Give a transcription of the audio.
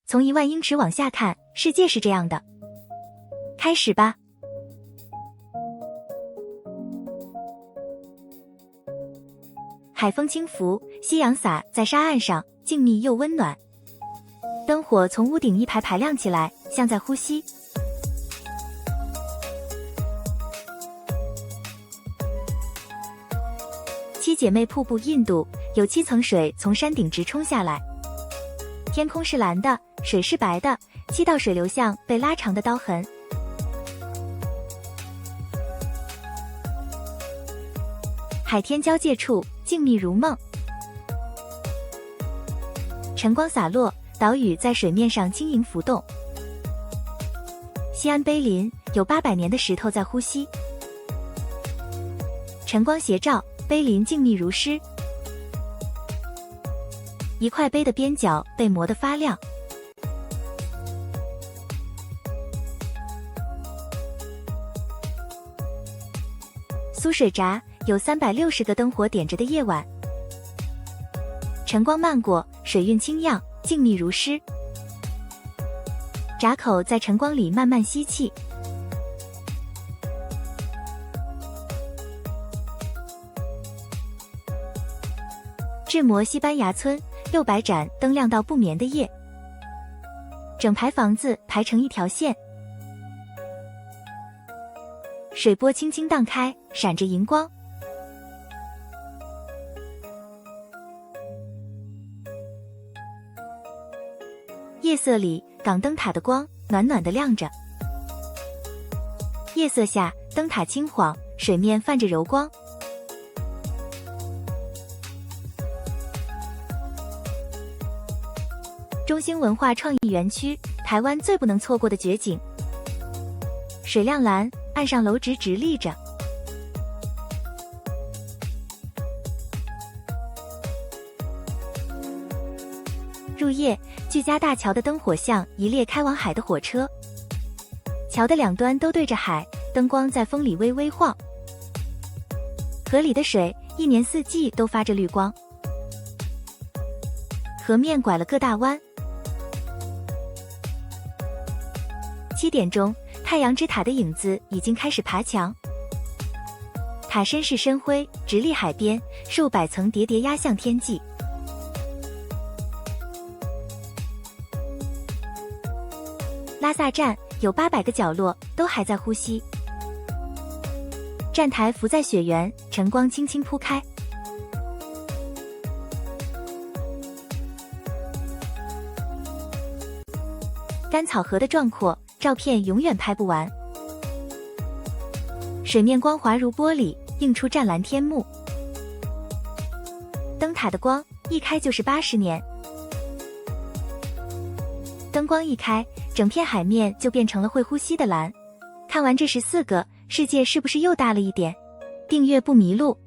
从1万英尺往下看，世界是这样的。开始吧。海风轻拂，夕阳洒在沙岸上，静谧又温暖。灯火从屋顶一排排亮起来，像在呼吸。七姐妹瀑布，印度有7层水从山顶直冲下来，天空是蓝的，水是白的，7道水流像被拉长的刀痕。海天交界处，静谧如梦。晨光洒落，岛屿在水面上轻盈浮动。西安碑林有800年的石头在呼吸。晨光斜照，碑林静谧如诗。一块碑的边角被磨得发亮。苏水闸有360个灯火点着的夜晚。晨光漫过，水韵清漾，静谧如诗。闸口在晨光里慢慢吸气。志摩西班牙村600盏灯亮到不眠的夜，整排房子排成一条线，水波轻轻荡开，闪着银光。夜色里，港灯塔的光暖暖地亮着。夜色下，灯塔轻晃，水面泛着柔光。中兴文化创意园区，台湾最不能错过的绝景。水亮蓝，岸上楼直直立着。入夜，巨加大桥的灯火像一列开往海的火车，桥的两端都对着海，灯光在风里微微晃。河里的水一年四季都发着绿光。河面拐了个大弯。7点钟，太阳之塔的影子已经开始爬墙。塔身是深灰，直立海边，数百层叠叠压向天际。拉萨站有800个角落，都还在呼吸。站台浮在雪原，晨光轻轻铺开。甘草河的壮阔，照片永远拍不完。水面光滑如玻璃，映出湛蓝天幕。灯塔的光一开就是80年。灯光一开，整片海面就变成了会呼吸的蓝。看完这14个，世界是不是又大了一点？订阅不迷路。